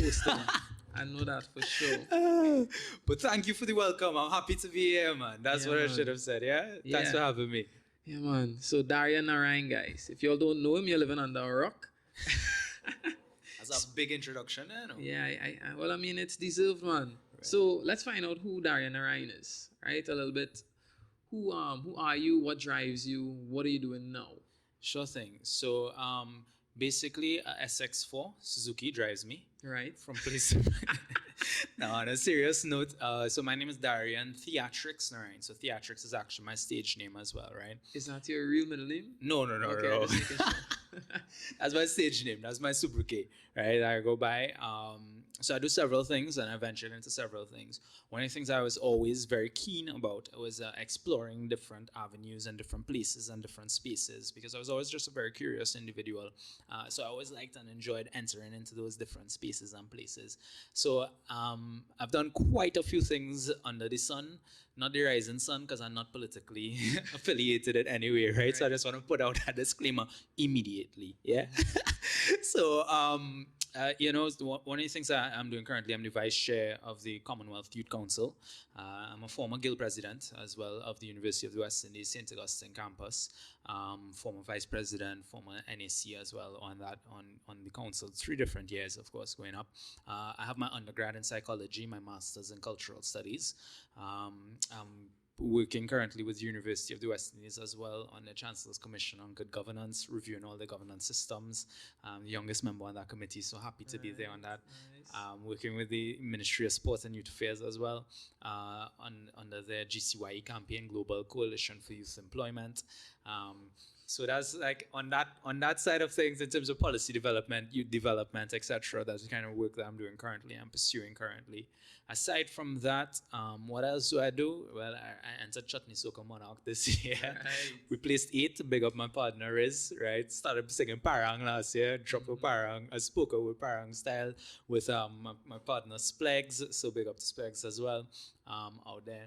hosting it. I know that for sure. But thank you for the welcome. I'm happy to be here, man. That's Yeah, what I man. should have said, yeah? Yeah. Thanks for having me. Yeah, man. So Darrion Narine, guys. If y'all don't know him, you're living under a rock. That's a big introduction, you know? Yeah, well, I mean, it's deserved, man. Right. So let's find out who Darrion Narine is, right? A little bit. Who are you? What drives you? What are you doing now? Sure thing. So basically, SX4 Suzuki drives me. Right. From place to Now, on a serious note, so my name is Darrion Theatrix Narine. So Theatrix is actually my stage name as well, right? Is that your real middle name? No. Okay, just making sure. That's my stage name. That's my sobriquet, right? I go by. So I do several things, and I ventured into several things. One of the things I was always very keen about was exploring different avenues and different places and different spaces, because I was always just a very curious individual. So I always liked and enjoyed entering into those different spaces and places. So I've done quite a few things under the sun, not the rising sun, because I'm not politically affiliated in any way, right? So I just want to put out that disclaimer immediately, yeah? So, one of the things I'm doing currently, I'm the vice chair of the Commonwealth Youth Council. I'm a former guild president as well of the University of the West Indies, St. Augustine campus. Former vice president, former NAC as well on the council. 3 different years, of course, going up. I have my undergrad in psychology, my master's in cultural studies. I'm working currently with the University of the West Indies as well on the Chancellor's Commission on Good Governance, reviewing all the governance systems. The youngest member on that committee, so happy to be there on that. Nice. Working with the Ministry of Sport and Youth Affairs as well, under the GCYE campaign, Global Coalition for Youth Employment. So that's like on that side of things in terms of policy development, youth development, etc. That's the kind of work that I'm doing currently, I'm pursuing currently. Aside from that, what else do I do? Well, I entered Chutney Soca Monarch this year. Right. We placed 8, big up my partner Riz, right? Started singing Parang last year, dropped a Parang, I spoke with Parang style with my partner Splegs, so big up to Splegs as well, out there.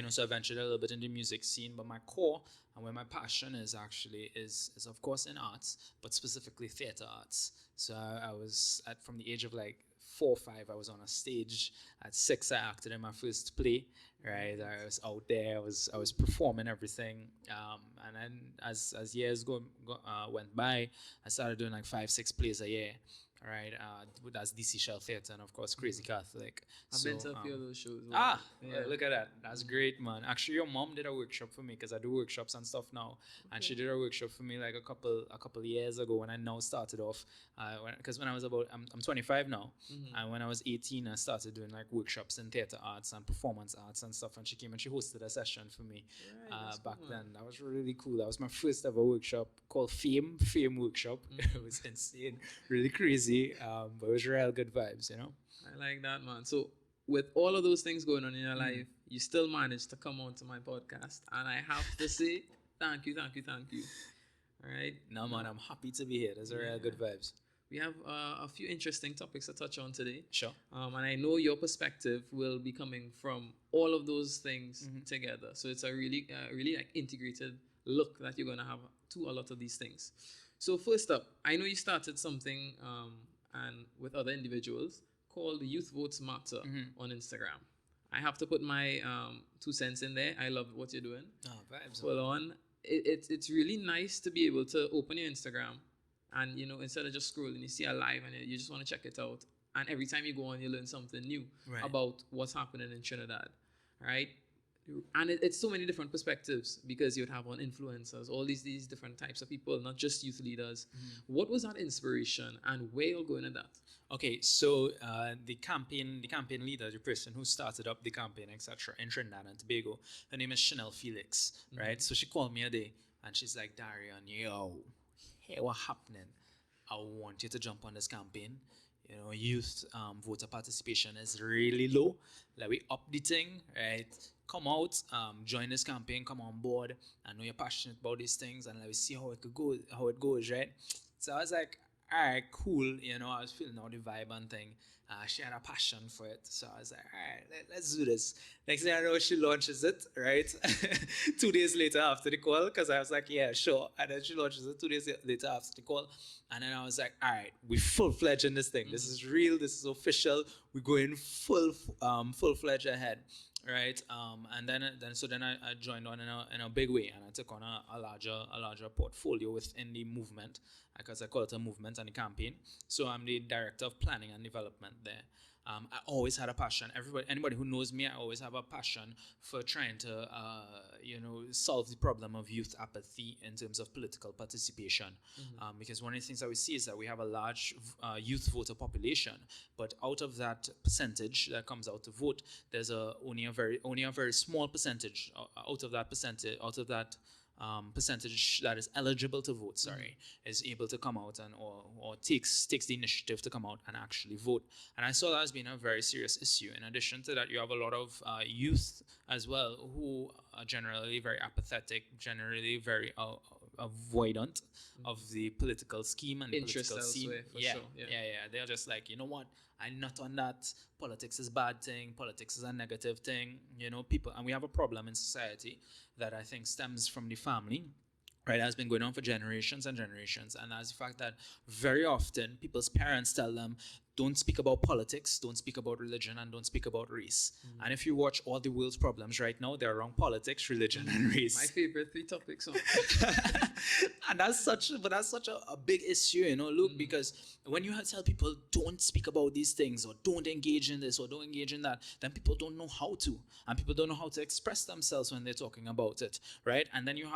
So I ventured a little bit in the music scene, but my core and where my passion is actually is of course in arts, but specifically theater arts. So I was from the age of like 4 or 5, I was on a stage. At 6, I acted in my first play. Right, I was out there. I was performing everything. And then as years went by, I started doing like 5, 6 plays a year. Right, that's DC Shell Theatre and of course Crazy Catholic. I've been to a few of those shows. Yeah. Look at that. That's great, man. Actually, your mom did a workshop for me because I do workshops and stuff now, and she did a workshop for me like a couple of years ago when I now started off. Because when I was I'm 25 now, and when I was 18, I started doing like workshops in theatre arts and performance arts and stuff. And she came and she hosted a session for me back then. That was really cool. That was my first ever workshop called Fame Workshop. It was insane, really crazy. But it was real good vibes, I like that, man. So with all of those things going on in your life, you still managed to come on to my podcast, and I have to say thank you. All right. No, man, I'm happy to be here. Those are real good vibes. We have a few interesting topics to touch on today. Sure. And I know your perspective will be coming from all of those things together. So it's a really like integrated look that you're going to have to a lot of these things. So first up, I know you started something and with other individuals called Youth Votes Matter on Instagram. I have to put my 2 cents in there. I love what you're doing. Oh, vibes. Full on. It's really nice to be able to open your Instagram and, instead of just scrolling, you see a live and you just want to check it out. And every time you go on, you learn something new about what's happening in Trinidad, right? And it's so many different perspectives because you'd have on influencers, all these different types of people, not just youth leaders. What was that inspiration and where you're going at that? Okay, so the campaign leader, the person who started up the campaign, etc., in Trinidad and Tobago, her name is Chanel Felix, right? So she called me a day and she's like, Darrion, yo, hey, what happening? I want you to jump on this campaign. Youth voter participation is really low. Like we up the thing, right? Come out, join this campaign, come on board. I know you're passionate about these things, and let me see how it goes, right? So I was like, all right, cool. I was feeling all the vibe and thing. She had a passion for it. So I was like, all right, let's do this. Next thing I know, she launches it, right? 2 days later after the call, because I was like, yeah, sure. And then she launches it 2 days later after the call. And then I was like, all right, we full-fledged in this thing. This is real. This is official. We're going full-fledged ahead. Right, and then I joined on in a big way, and I took on a larger portfolio within the movement, because I call it a movement and a campaign. So I'm the director of planning and development there. I always had a passion. Anybody who knows me, I always have a passion for trying to, solve the problem of youth apathy in terms of political participation. Because one of the things that we see is that we have a large youth voter population, but out of that percentage that comes out to vote, there's only a very small percentage out of that percentage that is eligible to vote, is able to come out and or takes the initiative to come out and actually vote. And I saw that as being a very serious issue. In addition to that, you have a lot of youth as well who are generally very apathetic, generally very avoidant of the political scheme and Interest political scene. Sure. They're just like, you know what? I'm not on that. Politics is a bad thing. Politics is a negative thing. People, and we have a problem in society that I think stems from the family. Right, has been going on for generations and generations, and that's the fact that very often people's parents tell them, don't speak about politics, don't speak about religion, and don't speak about race. And if you watch all the world's problems right now, they're around politics, religion, and race. My favorite 3 topics. And that's such a big issue, Luke, because when you tell people don't speak about these things, or don't engage in this, or don't engage in that, then people don't know how to, and people don't know how to express themselves when they're talking about it, right? And then you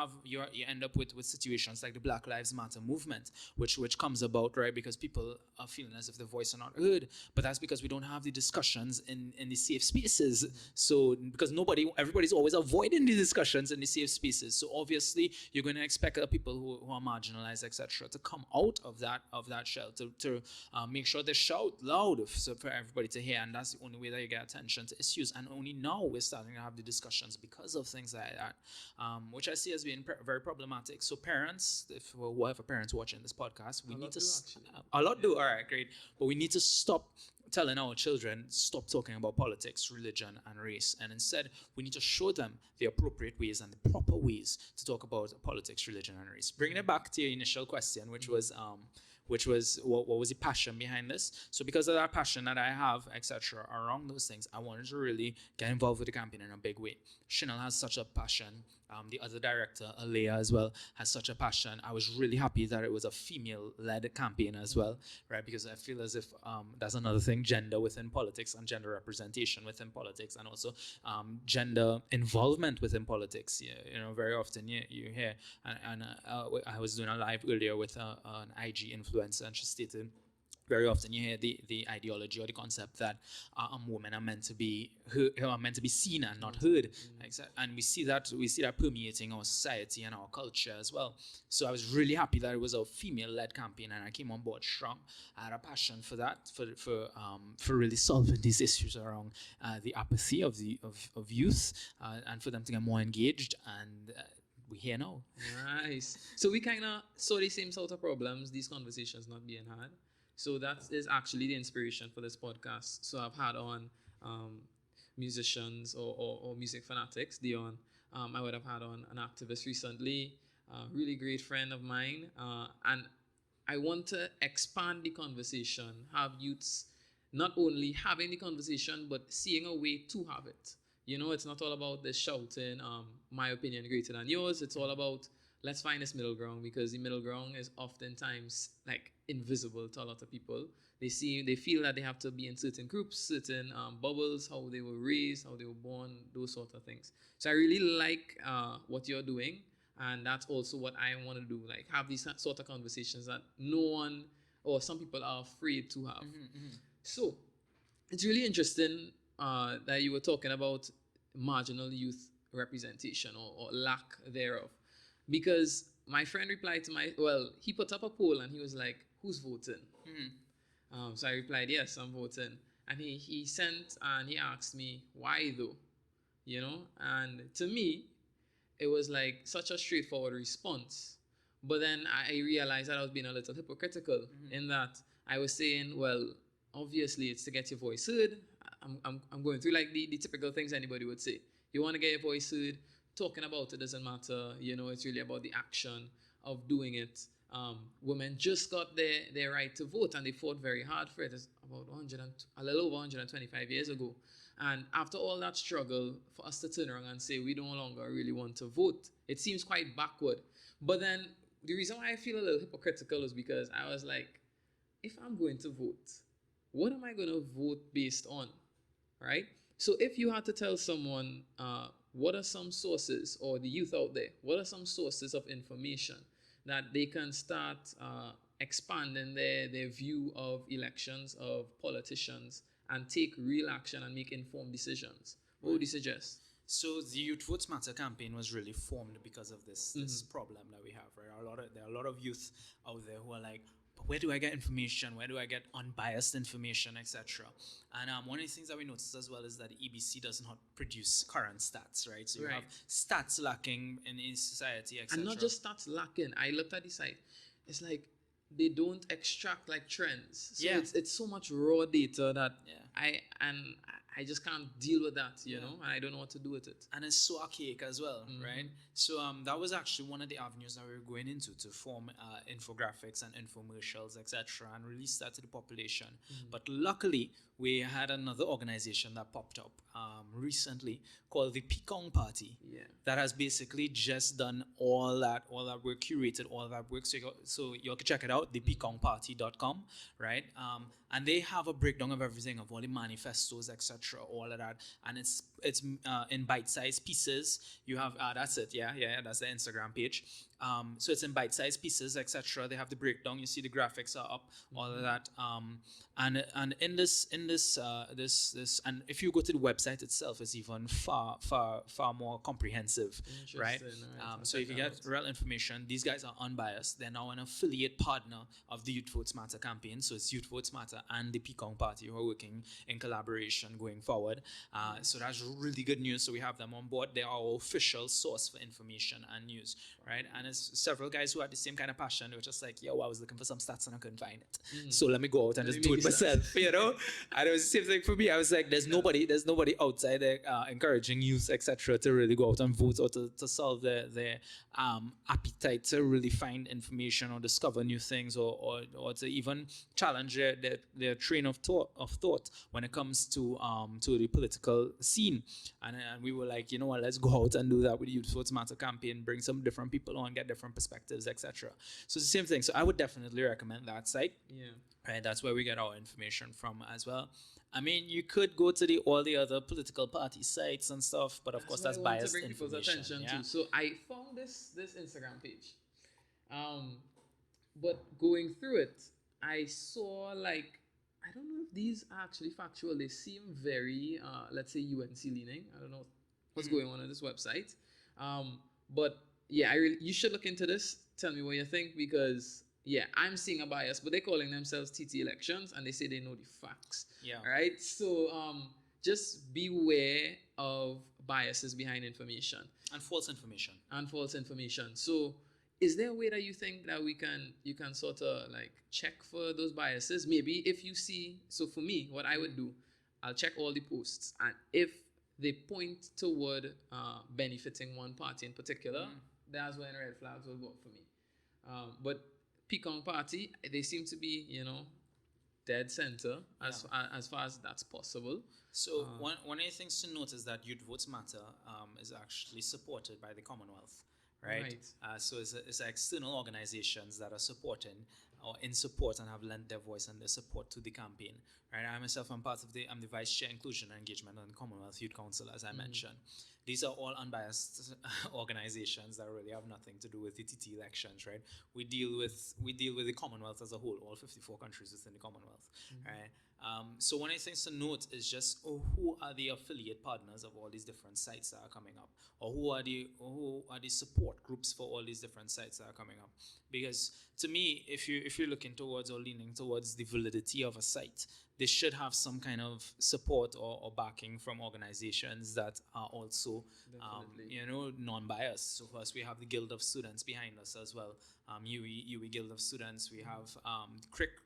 end up with situations like the Black Lives Matter movement, which comes about, right, because people are feeling as if their voice are not heard, but that's because we don't have the discussions in the safe spaces. So because everybody's always avoiding the discussions in the safe spaces, so obviously you're going to expect people who are marginalized, etc., to come out of that shell, to make sure they shout loud for everybody to hear. And that's the only way that you get attention to issues. And only now we're starting to have the discussions because of things like that, which I see as being very problematic. So parents, if whoever parents watching this podcast, we need to a lot do. All right, great. But we need to stop telling our children, stop talking about politics, religion, and race. And instead, we need to show them the appropriate ways and the proper ways to talk about politics, religion, and race. Bringing it back to your initial question, which was what was the passion behind this? So because of that passion that I have, etc., around those things, I wanted to really get involved with the campaign in a big way. Chanel has such a passion. The other director, Alea, as well, has such a passion. I was really happy that it was a female-led campaign as well, right? Because I feel as if that's another thing, gender within politics and gender representation within politics, and also gender involvement within politics. Very often you hear, and I was doing a live earlier with an IG influencer, and she stated, very often you hear the ideology or the concept that women are meant to be seen and not heard, and we see that permeating our society and our culture as well. So I was really happy that it was a female-led campaign, and I came on board strong. I had a passion for that, for really solving these issues around the apathy of youth, and for them to get more engaged, and we're here now. Nice. So we kind of saw the same sort of problems, these conversations not being had. So that is actually the inspiration for this podcast. So I've had on musicians or music fanatics, Dion. I would have had on an activist recently, a really great friend of mine. And I want to expand the conversation, have youths not only having the conversation, but seeing a way to have it. It's not all about the shouting, my opinion greater than yours. It's all about, let's find this middle ground, because the middle ground is oftentimes like invisible to a lot of people. They feel that they have to be in certain groups, certain bubbles, how they were raised, how they were born, those sort of things. So I really like what you're doing, and that's also what I want to do, like have these sort of conversations that no one or some people are afraid to have. So it's really interesting that you were talking about marginal youth representation or lack thereof. Because my friend replied to he put up a poll and he was like, who's voting? So I replied, yes, I'm voting. And he sent and he asked me, why though? And to me, it was like such a straightforward response. But then I realized that I was being a little hypocritical in that I was saying, well, obviously it's to get your voice heard. I'm going through like the typical things anybody would say. You want to get your voice heard, talking about it doesn't matter. It's really about the action of doing it. Women just got their right to vote and they fought very hard for it. It's about a little over 125 years ago. And after all that struggle, for us to turn around and say we no longer really want to vote, it seems quite backward. But then the reason why I feel a little hypocritical is because I was like, if I'm going to vote, what am I going to vote based on? Right? So if you had to tell someone, what are some sources, or the youth out there, what are some sources of information that they can start expanding their view of elections, of politicians, and take real action and make informed decisions? What would you suggest? So the Youth Votes Matter campaign was really formed because of this problem that we have, right? There are a lot of youth out there who are like, but where do I get information? Where do I get unbiased information, etc.? And one of the things that we noticed as well is that the EBC does not produce current stats, right? So you have stats lacking in society, etc. And not just stats lacking. I looked at the site. It's like they don't extract like trends. So it's so much raw data that I just can't deal with that, you know, and I don't know what to do with it. And it's so archaic as well, right? So that was actually one of the avenues that we were going into, to form infographics and infomercials, etc., and release that to the population. But luckily, we had another organization that popped up recently called the Pekong Party, that has basically just done all that work, curated all that work. So you can check it out, thepekongparty.com, right? And they have a breakdown of everything, of all the manifestos, etc., all of that, and it's in bite-sized pieces. You have that's it, that's the Instagram page. So it's in bite-sized pieces, etc. They have the breakdown. You see the graphics are up, all of that. And in this, and if you go to the website itself, it's even far more comprehensive, right? So if you get real information, these guys are unbiased. They're now an affiliate partner of the Youth Votes Matter campaign. So it's Youth Votes Matter and the Pekong Party who are working in collaboration going forward. So that's really good news. So we have them on board. They are our official source for information and news, right? And it's several guys who had the same kind of passion. They were just like, yo, I was looking for some stats and I couldn't find it. So let me go out and just do it myself, you know? And it was the same thing for me. I was like, there's nobody outside there encouraging youth, etc., to really go out and vote, or to solve their appetite to really find information or discover new things, or to even challenge their train of thought when it comes to the political scene. And we were like, you know what, let's go out and do that with the Youth Votes Matter campaign, bring some different people on, get different perspectives, etc. So it's the same thing. So I would definitely recommend that site. Right, that's where we get our information from as well. I mean, you could go to all the other political party sites and stuff, but of course that's biased to bring people's attention to. So I found this Instagram page, but going through it, I saw, like, I don't know if these are actually factual. They seem very, let's say, UNC leaning. I don't know what's going on this website, but yeah, you should look into this. Tell me what you think, because I'm seeing a bias, but they're calling themselves TT Elections and they say they know the facts. Right. So just beware of biases behind information and false information. So is there a way that you think that you can sort of like check for those biases? Maybe if you see, so for me, what I would do, I'll check all the posts, and if they point toward benefiting one party in particular, that's when red flags will go up for me. But Pekong Party, they seem to be, dead center as far as that's possible. So one of the things to note is that Youth Votes Matter is actually supported by the Commonwealth, right? So it's external organizations that are supporting or in support and have lent their voice and their support to the campaign, right? I myself am I'm the Vice Chair Inclusion and Engagement on the Commonwealth Youth Council, as I mentioned. These are all unbiased organizations that really have nothing to do with the TT elections, right? We deal with the Commonwealth as a whole, all 54 countries within the Commonwealth, right? So one of the things to note is just who are the affiliate partners of all these different sites that are coming up, or who are the support groups for all these different sites that are coming up. Because to me, if you're looking towards or leaning towards the validity of a site, they should have some kind of support or backing from organizations that are also, non-biased. So first we have the Guild of Students behind us as well. UWI Guild of Students. We have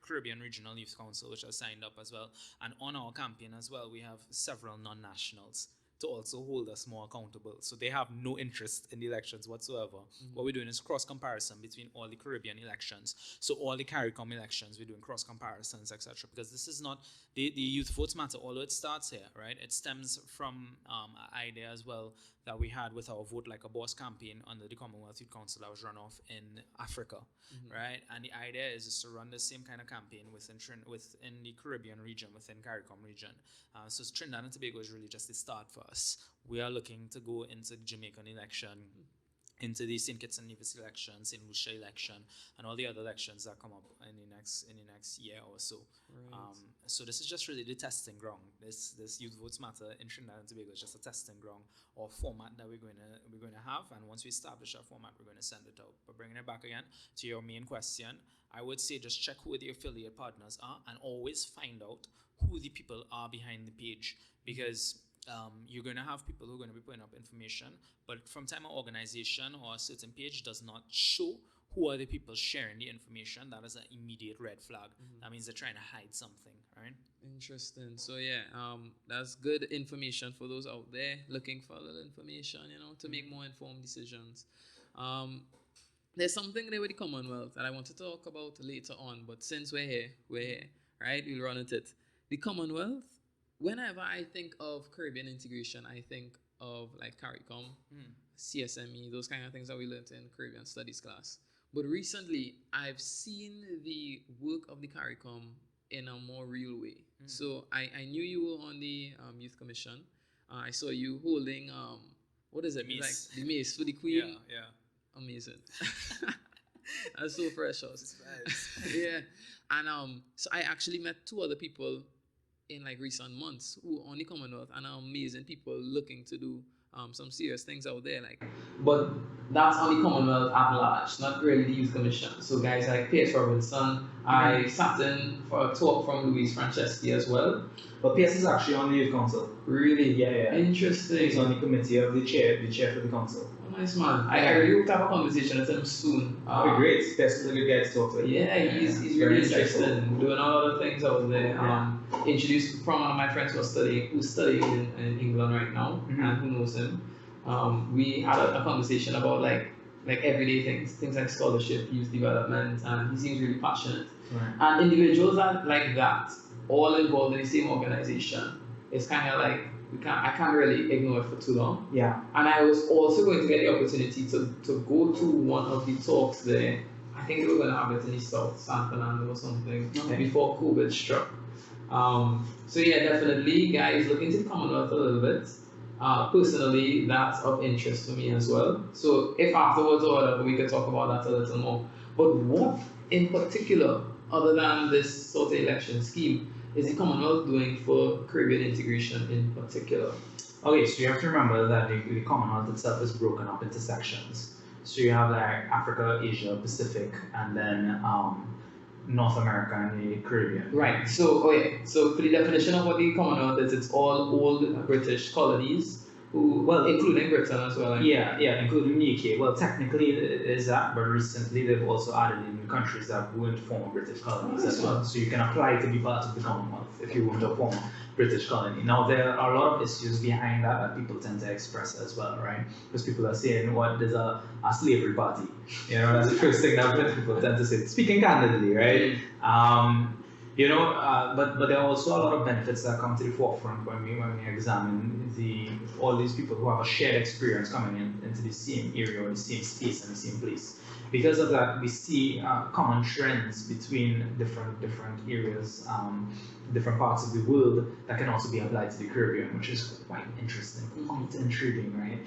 Caribbean Regional Youth Council, which has signed up as well. And on our campaign as well, we have several non-nationals to also hold us more accountable. So they have no interest in the elections whatsoever. What we're doing is cross comparison between all the Caribbean elections. So all the CARICOM elections, we're doing cross comparisons, etc. Because this is not the youth votes matter, although it starts here, right? It stems from an idea as well that we had with our Vote Like a Boss campaign under the Commonwealth Youth Council that was run off in Africa, right? And the idea is to run the same kind of campaign within the Caribbean region, within CARICOM region. So Trinidad and Tobago is really just the start for us. We are looking to go into the Jamaican election, into the St. Kitts and Nevis election, St. Lucia election, and all the other elections that come up in the next year or so. Right. So this is just really the testing ground. This Youth Votes Matter in Trinidad and Tobago is just a testing ground or format that we're going to have. And once we establish our format, we're going to send it out. But bringing it back again to your main question, I would say just check who the affiliate partners are and always find out who the people are behind the page, because you're going to have people who are going to be putting up information, but from time an organization or a certain page does not show who are the people sharing the information, that is an immediate red flag. That means they're trying to hide something, right? Interesting. So yeah, that's good information for those out there looking for a little information, to make more informed decisions. There's something there with the Commonwealth that I want to talk about later on, but since we're here, right? We'll run at it. The Commonwealth, whenever I think of Caribbean integration, I think of like CARICOM, CSME, those kind of things that we learned in Caribbean Studies class. But recently, I've seen the work of the CARICOM in a more real way. So I knew you were on the Youth Commission. I saw you holding, what is it? Mace. Like the mace for the Queen. Yeah. Amazing. That's so precious. Yeah. And so I actually met two other people in like recent months who are on the Commonwealth and are amazing people looking to do some serious things out there. But that's on the Commonwealth at large, not really the Youth Commission. So guys like Pierce Robinson, I sat in for a talk from Louise Franceschi as well. But Pierce is actually on the Youth Council. Really? Yeah. Interesting. He's on the committee of the chair for the council. Oh, nice man. I really hope to have a conversation with him soon. Great. Pierce is a good guy to talk to. Yeah, he's really interested, doing a lot of things out there. Introduced from one of my friends who's studying in England right now, and who knows him. We had a conversation about like everyday things like scholarship, youth development, and he seems really passionate. Right. And individuals like that, all involved in the same organization, it's kind of like I can't really ignore it for too long. Yeah. And I was also going to get the opportunity to go to one of the talks there. I think they were going to have it in the South, San Fernando or something, before COVID struck. So yeah, definitely, guys, look into the Commonwealth a little bit. Personally, that's of interest to me as well. So if afterwards or whatever, we could talk about that a little more. But what in particular, other than this sort of election scheme, is the Commonwealth doing for Caribbean integration in particular? Okay, so you have to remember that the Commonwealth itself is broken up into sections. So you have like Africa, Asia, Pacific, and then North America and the Caribbean. Right. So so for the definition of what the Commonwealth is, it's all old British colonies, including Britain as well. Yeah, including the UK. Well, technically it is that, but recently they've also added in new countries that weren't former British colonies as well. So you can apply to be part of the Commonwealth if you weren't a former British colony. Now there are a lot of issues behind that people tend to express as well, right? Because people are saying, there's a slavery party. That's the first thing that people tend to say, speaking candidly, right? But there are also a lot of benefits that come to the forefront when we examine all these people who have a shared experience coming into the same area or the same space and the same place. Because of that, we see common trends between different areas, different parts of the world that can also be applied to the Caribbean, which is quite interesting, quite intriguing, right?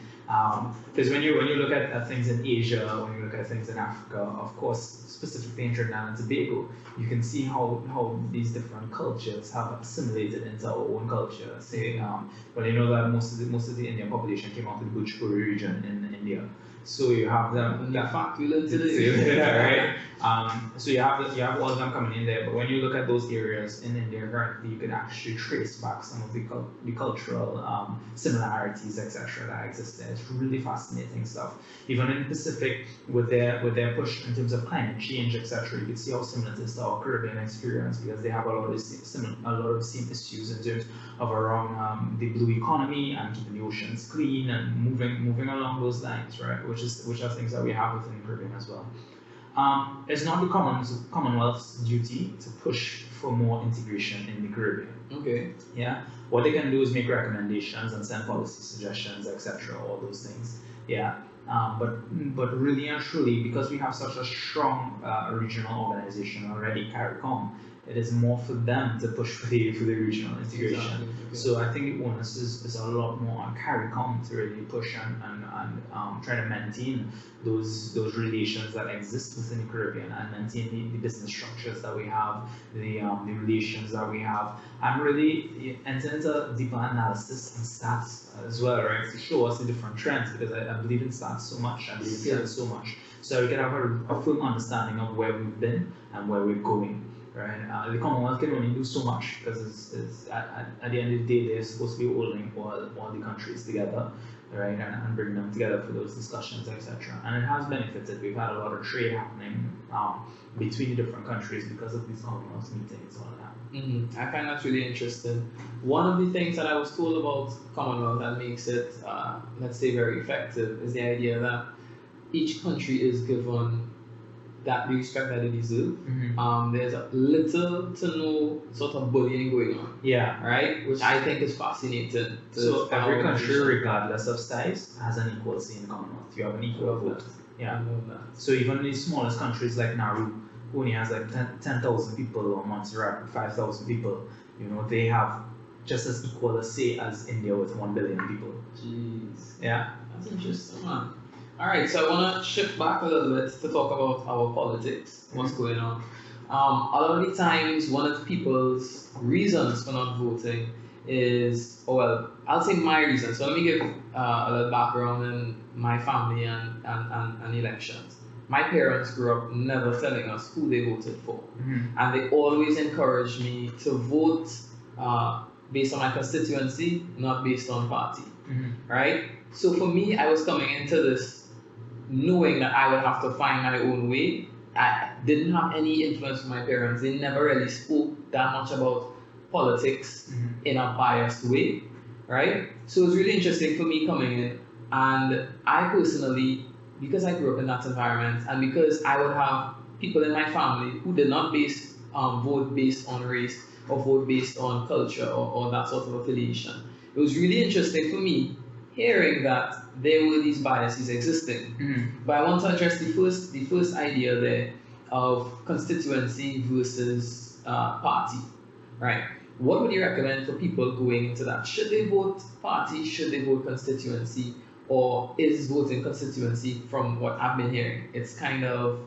Because when you look at things in Asia, when you look at things in Africa, of course, specifically in Trinidad and Tobago, you can see how these different cultures have assimilated into our own culture. Say, you know that most of the Indian population came out of the Bhojpuri region in India. So you have them. In fact, we learned today. Right? So you have all of them coming in there, but when you look at those areas in India currently, you could actually trace back some of the cultural similarities, etc., that exist there. It's really fascinating stuff. Even in the Pacific, with their push in terms of climate change, etc., you can see how similar it is to our Caribbean experience, because they have a lot of the same issues in terms of around the blue economy and keeping the oceans clean and moving along those lines, right? Which are things that we have within the Caribbean as well. It's not the Commonwealth's duty to push for more integration in the Caribbean. Okay. Yeah. What they can do is make recommendations and send policy suggestions, etc. All those things. Yeah. But really and truly, because we have such a strong regional organization already, CARICOM, it is more for them to push for the regional integration. Exactly. Okay. So I think the onus is a lot more on CARICOM to really push and try to maintain those relations that exist within the Caribbean, and maintain the business structures that we have, the relations that we have, and really enter into deeper analysis and stats as well, right? To show us the different trends, because I believe in stats so much, I believe in trends so much, so we can have a full understanding of where we've been and where we're going. Right, the Commonwealth can only do so much, because it's at the end of the day, they're supposed to be holding all the countries together, right, and bring them together for those discussions, etc. And it has benefited. We've had a lot of trade happening between the different countries because of these Commonwealth meetings, all of that. Mm-hmm. I find that really interesting. One of the things that I was told about Commonwealth that makes it, let's say, very effective is the idea that each country is given that the respect that they deserve. Mm-hmm. There's a little to no sort of bullying going on. Yeah. Right? Which I think is fascinating. So every country, regardless of size, has an equal say in the Commonwealth. You have an equal vote. Yeah. So even the smallest countries like Nauru, who only has like 10,000 people, or Montserrat 5,000 people, they have just as equal a say as India with 1 billion people. Jeez. Yeah. That's interesting, man. All right, so I want to shift back a little bit to talk about our politics, what's going on. A lot of the times, one of people's reasons for not voting is, I'll say my reason. So let me give a little background in my family and elections. My parents grew up never telling us who they voted for. Mm-hmm. And they always encouraged me to vote based on my constituency, not based on party. Mm-hmm. Right? So for me, I was coming into this knowing that I would have to find my own way. I didn't have any influence from my parents. They never really spoke that much about politics in a biased way, right? So it was really interesting for me coming in, and I personally, because I grew up in that environment, and because I would have people in my family who did not vote based on race or vote based on culture or that sort of affiliation, it was really interesting for me hearing that there were these biases existing. Mm-hmm. But I want to address the first idea there of constituency versus party, right? What would you recommend for people going into that? Should they vote party? Should they vote constituency? Or is voting constituency, from what I've been hearing, it's kind of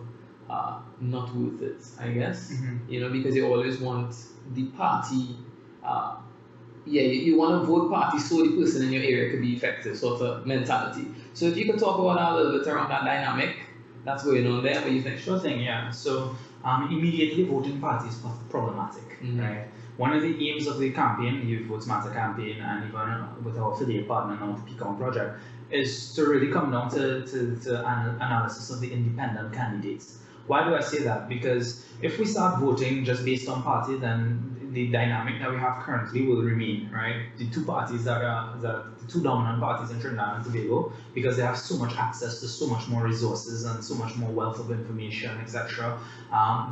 not worth it, I guess. Mm-hmm. Because you always want the party. You want to vote party so the person in your area could be effective, sort of mentality. So if you could talk about that a little bit around that dynamic that's going on there, what do you think? Sure thing, yeah. So immediately voting party is problematic, right? One of the aims of the campaign, the Youth Votes Matter campaign, and even with our affiliate partner now, the PCOM project, is to really come down to an analysis of the independent candidates. Why do I say that? Because if we start voting just based on party, then the dynamic that we have currently will remain, right? The two parties the two dominant parties in Trinidad and Tobago, because they have so much access to so much more resources and so much more wealth of information, etc.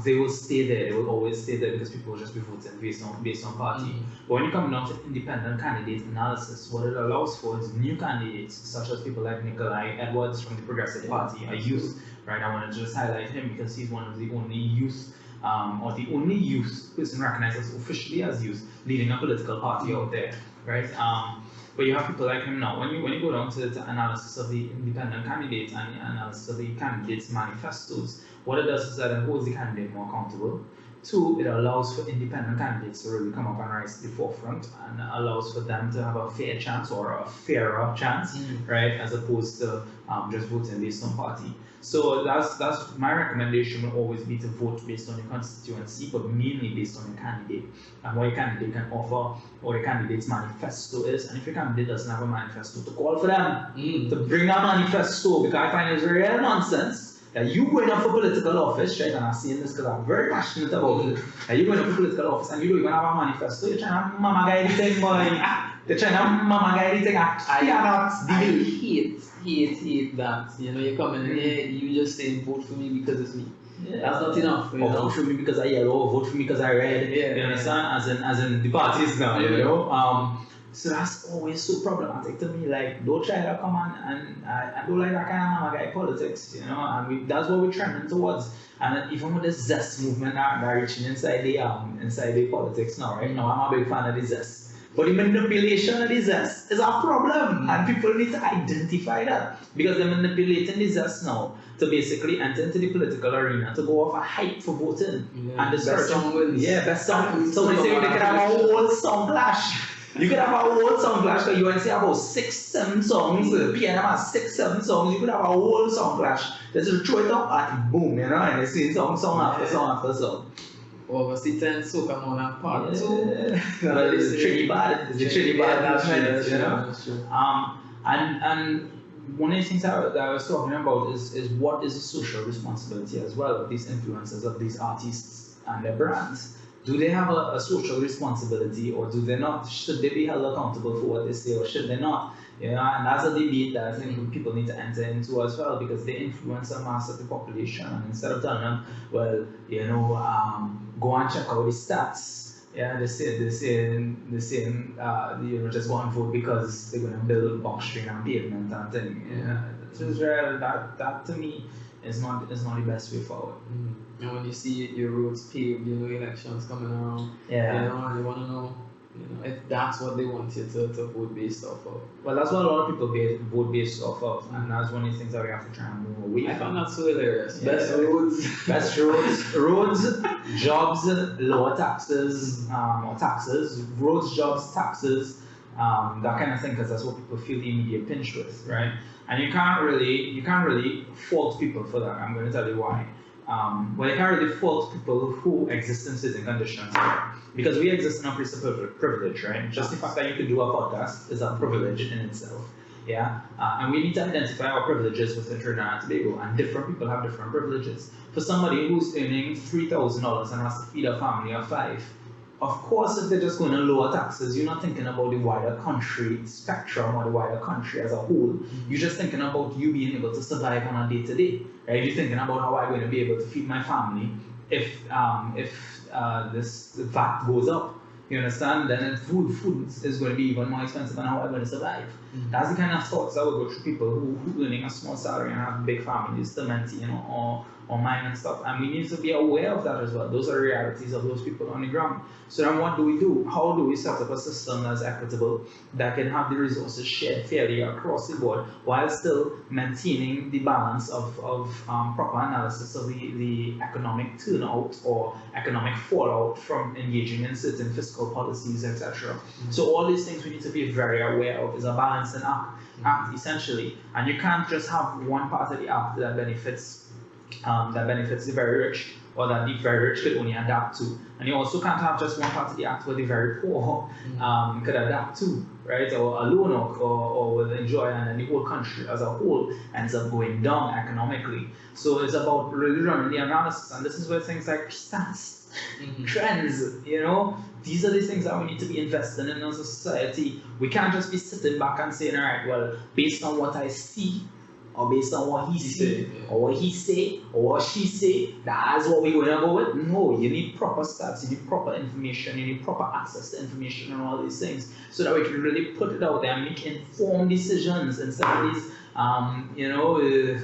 They will stay there. They will always stay there because people will just be voting based on party. But when you come down to independent candidate analysis, what it allows for is new candidates, such as people like Nikolai Edwards from the Progressive Party, a youth, right? I want to just highlight him because he's one of the only youth. Or the only youth person recognized as officially as youth leading a political party out there, right? But you have people like him now. When you go down to the analysis of the independent candidates and the analysis of the candidates' manifestos, what it does is that it holds the candidate more accountable. Two, it allows for independent candidates to really come up and rise to the forefront, and allows for them to have a fair chance or a fairer chance, right? As opposed to just voting based on party. So that's my recommendation will always be to vote based on your constituency, but mainly based on your candidate and what your candidate can offer, or your candidate's manifesto is. And if your candidate doesn't have a manifesto, to call for them to bring a manifesto, because I find it's real nonsense that you going up for political office, right? And I'm saying this because I'm very passionate about it. That you going up for political office and you don't even have a manifesto. You're trying to mama guy anything, boy. They're trying to mama guy anything. I hate that. You know, you're coming in here, you just saying vote for me because it's me. Yeah. That's not enough. Or vote for me because I yellow, or vote for me because I red. Yeah, you understand? As in the parties now, you know. So that's always so problematic to me. Like, don't try to come on and I don't like that kind of mama guy politics, you know. And that's what we're trending towards. And even with the zest movement that reaching inside the politics now, right? Now I'm a big fan of the zest. But the manipulation of the zest is a problem, and people need to identify that, because they're manipulating the zest now to basically enter into the political arena to go off a hype for voting. Yeah. And the best song wins. Yeah, best song. Somebody say they could have a whole song clash. You could have a whole song clash, because you want to say about 6-7 songs, PNM has 6-7 songs, you could have a whole song clash. They just throw it up and boom, you know, and they sing song after song after song. Obviously, 10 Soca Monarch Part 2. Well, it's the Trinidad. It's the Trinidad movement, you know. That's true. And one of the things that I was talking about is what is the social responsibility as well of these influencers, of these artists and their brands. Do they have a social responsibility, or do they not? Should they be held accountable for what they say, or should they not? You know, and that's a debate that I think people need to enter into as well, because they influence a mass of the population. And instead of telling them, well, you know, go and check out the stats. Yeah, they're saying, you know, just go and vote because they're gonna build box string and pavement and thing. Yeah, it's just real. That to me is not the best way forward. And when you see your roads paved, you know, elections coming around, Yeah. you know, and you want to know, you know, if that's what they want you to vote based off of. Well, that's what a lot of people vote based off of, and that's one of the things that we have to try and move away I from. found that so hilarious. Yeah. Best roads. Best roads, jobs, lower taxes, or taxes, roads, jobs, taxes, that kind of thing, because that's what people feel the immediate pinch with, right? And you can't really fault people for that. I'm going to tell you why. Well, you can't really fault people who exist in certain conditions, right? Because we exist in a place of privilege, right? Just the fact that you could do a podcast is a privilege in itself, yeah? And we need to identify our privileges within Trinidad and Tobago, and different people have different privileges. For somebody who's earning $3,000 and has to feed a family of 5, of course, if they're just going to lower taxes, you're not thinking about the wider country spectrum or the wider country as a whole. You're just thinking about you being able to survive on a day-to-day, right? You're thinking about how I'm going to be able to feed my family if this VAT goes up. You understand? Then food is going to be even more expensive, and how I'm going to survive. That's the kind of thoughts that would go through people who earning a small salary and have big families to maintain, you know, or mine and stuff. And we need to be aware of that as well. Those are realities of those people on the ground. So then what do we do? How do we set up a system that's equitable, that can have the resources shared fairly across the board, while still maintaining the balance of proper analysis of the economic turnout or economic fallout from engaging in certain fiscal policies, etc. So all these things we need to be very aware of. Is a balancing act essentially. And you can't just have one part of the act that benefits the very rich, or that the very rich could only adapt to. And you also can't have just one part of the act where the very poor could adapt to, right? Or alone or will enjoy, and then the whole country as a whole ends up going down economically. So it's about really running the analysis, and this is where things like stats, trends, you know, these are the things that we need to be investing in as a society. We can't just be sitting back and saying, all right, well, based on what I see, or based on what he say, or what he say, or what she say, that's what we're going to go with. No, you need proper stats, you need proper information, you need proper access to information and all these things, so that we can really put it out there and make informed decisions instead of these, you know,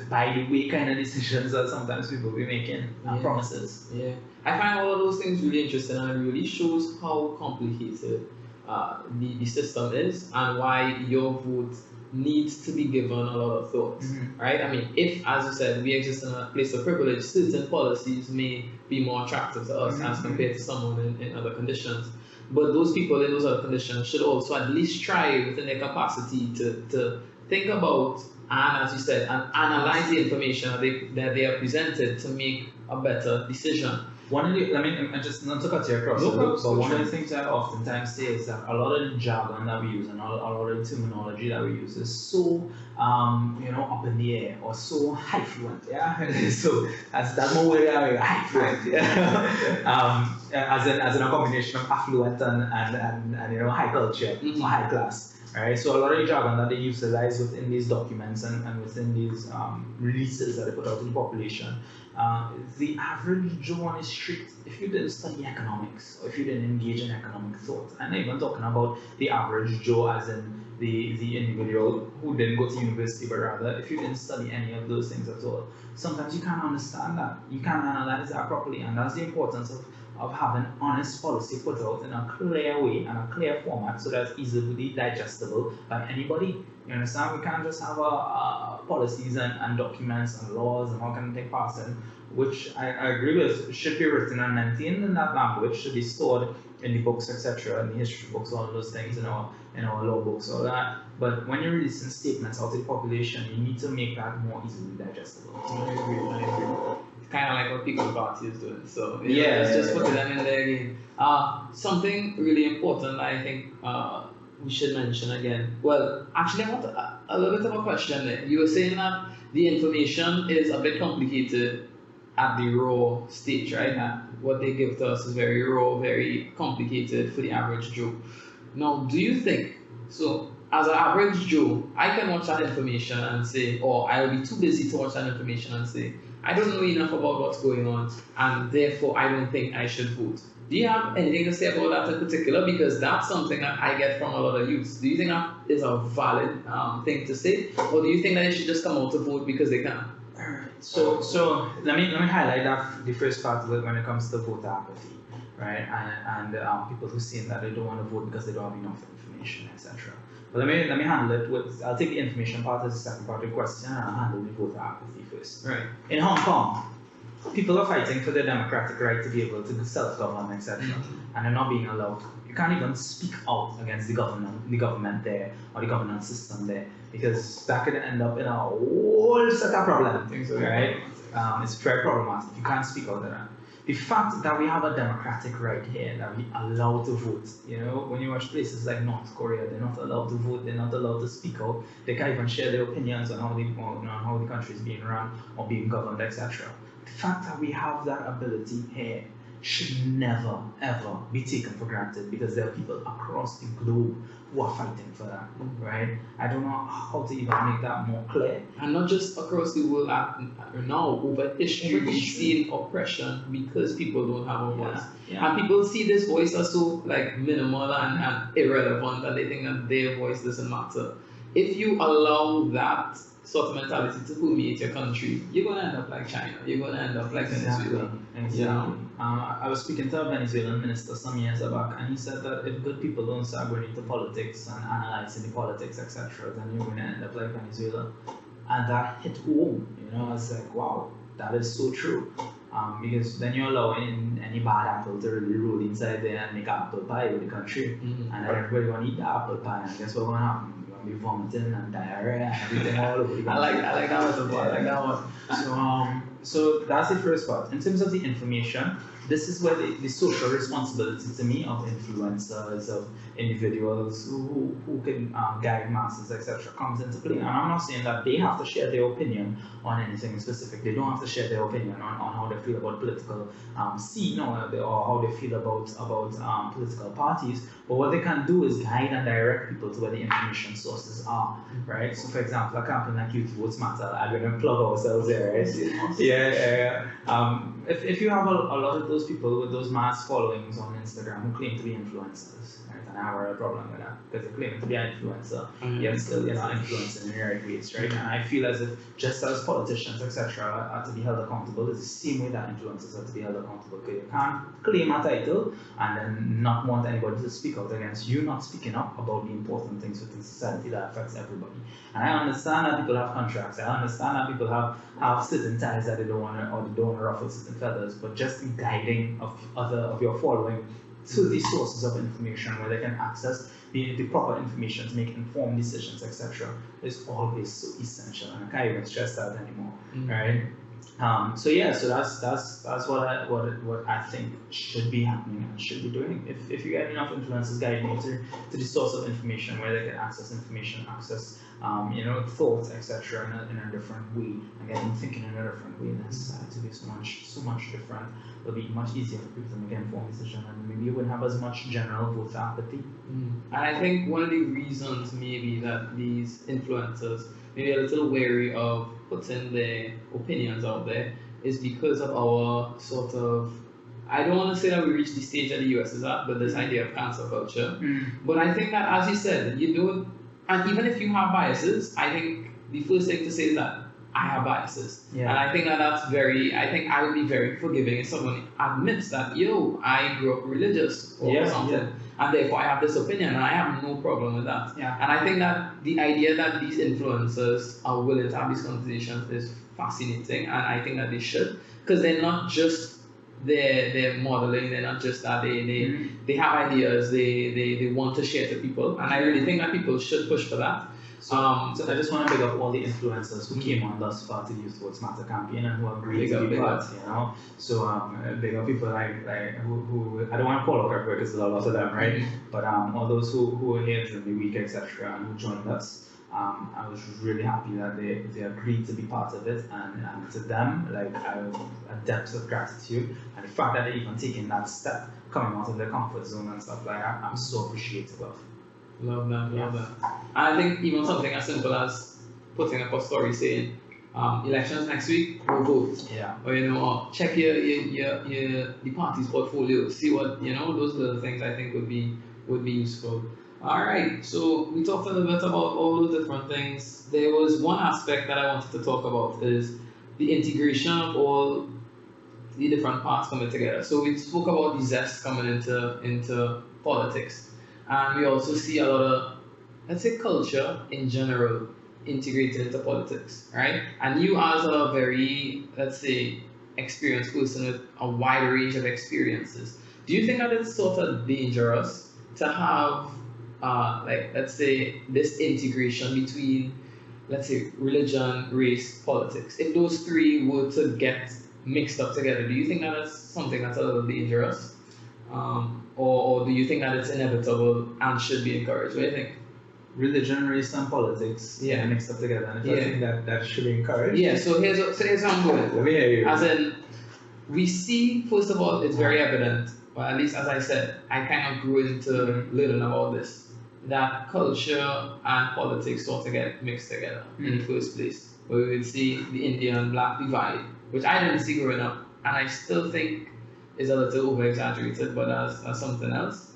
by the way kind of decisions that sometimes people be making, promises. Yeah, I find all of those things really interesting, and it really shows how complicated the system is, and why your vote needs to be given a lot of thought, right? I mean, if, as you said, we exist in a place of privilege, certain policies may be more attractive to us as compared to someone in other conditions. But those people in those other conditions should also at least try within their capacity to think about and, as you said, and analyze the information that they are presented to make a better decision. One of the, I mean, I just not to cut you across, but one of the things I oftentimes say is that a lot of the jargon that we use and a lot of the terminology that we use is so, up in the air or so high fluent, yeah. So that's more way high fluent, yeah. As in a combination of affluent and high culture or high class. Right, so a lot of the jargon that they utilize within these documents and within these releases that they put out to the population, the average Joe on the street, if you didn't study economics or if you didn't engage in economic thought, I'm not even talking about the average Joe as in the individual who didn't go to university, but rather if you didn't study any of those things at all, sometimes you can't understand that, you can't analyze that properly, and that's the importance of having honest policy put out in a clear way and a clear format so that it's easily digestible by anybody. You understand? We can't just have policies and documents and laws and all kind of thing passing, which I agree with should be written and maintained in that language, should be stored in the books, etc., in the history books, all of those things, in our law books, all that. But when you're releasing statements out to the population, you need to make that more easily digestible. I agree. Kind of like what People's Party is doing. So let's just put them in there again. Something really important I think we should mention again. Well, actually, I want a little bit of a question there. You were saying that the information is a bit complicated at the raw stage, right? What they give to us is very raw, very complicated for the average Joe. Now, do you think, so as an average Joe, I can watch that information and say, or I'll be too busy to watch that information and say, I don't know enough about what's going on, and therefore I don't think I should vote. Do you have anything to say about that in particular? Because that's something that I get from a lot of youth. Do you think that is a valid thing to say, or do you think that they should just come out to vote because they can? Alright. So let me highlight that the first part of it when it comes to voter apathy, right? And people who say that they don't want to vote because they don't have enough information, etc. But let me handle it with, I'll take the information part as the second part of the question, and I'll handle the voter apathy first. Right. In Hong Kong, people are fighting for their democratic right to be able to self-govern, etc. And they're not being allowed. You can't even speak out against the government there, or the governance system there, because that could end up in a whole set of problems, right? It's very problematic. You can't speak out of that. The fact that we have a democratic right here, that we are allowed to vote, when you watch places like North Korea, they're not allowed to vote, they're not allowed to speak out, they can't even share their opinions on how the country is being run or being governed, etc. The fact that we have that ability here should never, ever be taken for granted, because there are people across the globe who are fighting for that, right? I don't know how to even make that more clear. And not just across the world, now, over history, we've seen oppression because people don't have a voice. Yeah. And people see this voice as so minimal and irrelevant, and they think that their voice doesn't matter. If you allow that sort of mentality to permeate your country, you're going to end up like China. You're going to end up like Venezuela. Exactly. I was speaking to a Venezuelan minister some years back, and he said that if good people don't start going into politics and analyzing the politics, etc., then you're going to end up like Venezuela. And that hit home. I was like, wow, that is so true. Because then you're allowing any bad apple to really roll inside there and make apple pie with the country. And then everybody going to eat the apple pie, and guess what's going to happen? Be vomiting and diarrhea and everything all over the country. I like that one. I like that one. So that's the first part. In terms of the information, this is where the social responsibility to me of influencers, of individuals who can guide masses, etc., comes into play. And I'm not saying that they have to share their opinion on anything specific. They don't have to share their opinion on how they feel about political scene or how they feel about political parties. But what they can do is guide and direct people to where the information sources are, right? So, for example, a campaign like Youth Votes Matter, I'm going to plug ourselves here, right? Yeah. If you have a lot of those people with those mass followings on Instagram who claim to be influencers, right? And I have a problem with that, because they're claiming to be an influencer, yet still you're not influencing in the right ways, right? And I feel as if just as politicians, etc., are to be held accountable, it's the same way that influencers are to be held accountable. Because you can't claim a title and then not want anybody to speak out against you not speaking up about the important things within society that affects everybody. And I understand that people have contracts. I understand that people have certain ties that they don't want to, or they don't want to ruffle certain feathers. But just the guiding of your following to these sources of information where they can access the proper information to make informed decisions, etc., is always so essential, and I can't even stress that anymore, right? So that's what I think should be happening and should be doing. If you get enough influencers guiding you to the source of information where they can access information, access thoughts, etc., in a different way, and get them thinking in a different way, then society will be so much different. It'll be much easier for people to make informed decisions, and maybe you wouldn't have as much general voter apathy. And I think one of the reasons maybe that these influencers maybe a little wary of putting their opinions out there is because of our sort of, I don't want to say that we reached the stage that the US is at, but this idea of cancel culture. But I think that, as you said, you don't, and even if you have biases, I think the first thing to say is that I have biases. Yeah. And I think that that's very, I think I would be very forgiving if someone admits that, I grew up religious or something. Yeah. And therefore I have this opinion, and I have no problem with that. Yeah. And I think that the idea that these influencers are willing to have these conversations is fascinating, and I think that they should, because they're not just they're modeling, they're not just that they have ideas, they want to share to people, and I really think that people should push for that. So I just want to big up all the influencers who came on thus far to the Youth Votes Matter campaign and who agreed to be part, So big up people like who I don't want to call out everybody because there's a lot of them, right? But all those who were here during the week, etc., and who joined us. I was really happy that they agreed to be part of it, and to them, like, I have a depth of gratitude, and the fact that they're even taking that step, coming out of their comfort zone and stuff like that, I'm so appreciative of. Love that. I think even something as simple as putting up a story saying, elections next week, go vote. Yeah. Or or check the party's portfolio, see what those little things I think would be useful. Alright, so we talked a little bit about all the different things. There was one aspect that I wanted to talk about, is the integration of all the different parts coming together. So we spoke about the zest coming into politics. And we also see a lot of, let's say, culture in general integrated into politics, right? And you, as a very, let's say, experienced person with a wide range of experiences, do you think that it's sort of dangerous to have let's say, this integration between, let's say, religion, race, politics? If those three were to get mixed up together, do you think that is something that's a little dangerous? Or do you think that it's inevitable and should be encouraged? What do you think? Religion, race, and politics mixed up together, and I think that should be encouraged. Yeah, so here's how I'm going. Let me hear you. As in, we see, first of all, it's very evident, or at least as I said, I kind of grew into learning about this, that culture and politics sort of get mixed together in the first place. Where we will see the Indian-Black divide, which I didn't see growing up, and I still think is a little over-exaggerated, but as something else.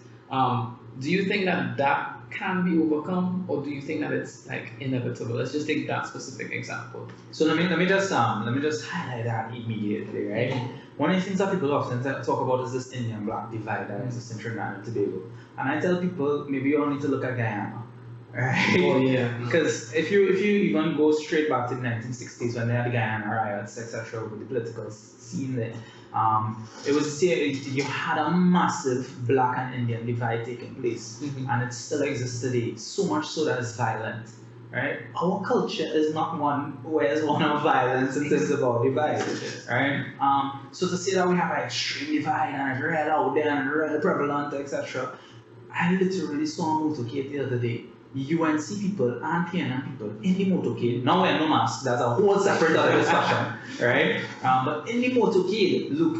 Do you think that can be overcome, or do you think that it's like inevitable? Let's just take that specific example. So let me just highlight that immediately, right? One of the things that people often talk about is this Indian-Black divide that exists in Trinidad and Tobago. And I tell people, maybe you all need to look at Guyana, right? Oh yeah. Because if you even go straight back to the 1960s when they had the Guyana riots, etc., with the political scene there, you had a massive Black and Indian divide taking place, and it still exists today. So much so that it's violent, right? Our culture is not one where it's one of violence in terms of our divide, right? So to say that we have an extreme divide and it's real out there and real prevalent, etc. I literally saw a motorcade the other day. UNC people and PNM people in the motorcade. Now we're no mask, that's a whole separate other discussion, right? But in the motorcade, look,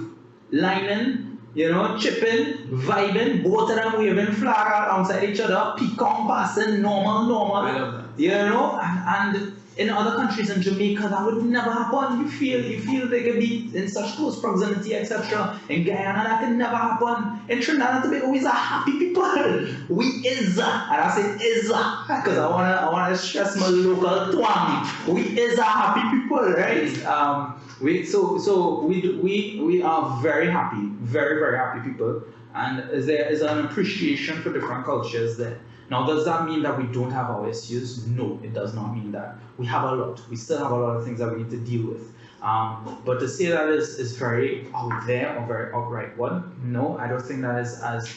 lining, chipping, vibing, both of them waving flag alongside each other, peacock passing, normal. I love that. And in other countries, in Jamaica, that would never happen. You feel they can be in such close proximity, etc. In Guyana, that can never happen. In Trinidad and Tobago, we are happy people. We is, and I say is, because I wanna stress my local twang. We is a happy people, right? We are very happy, very, very happy people, and there is an appreciation for different cultures there. Now, does that mean that we don't have our issues? No, it does not mean that. We have a lot. We still have a lot of things that we need to deal with. But to say that is very out there or very outright one, no, I don't think that is as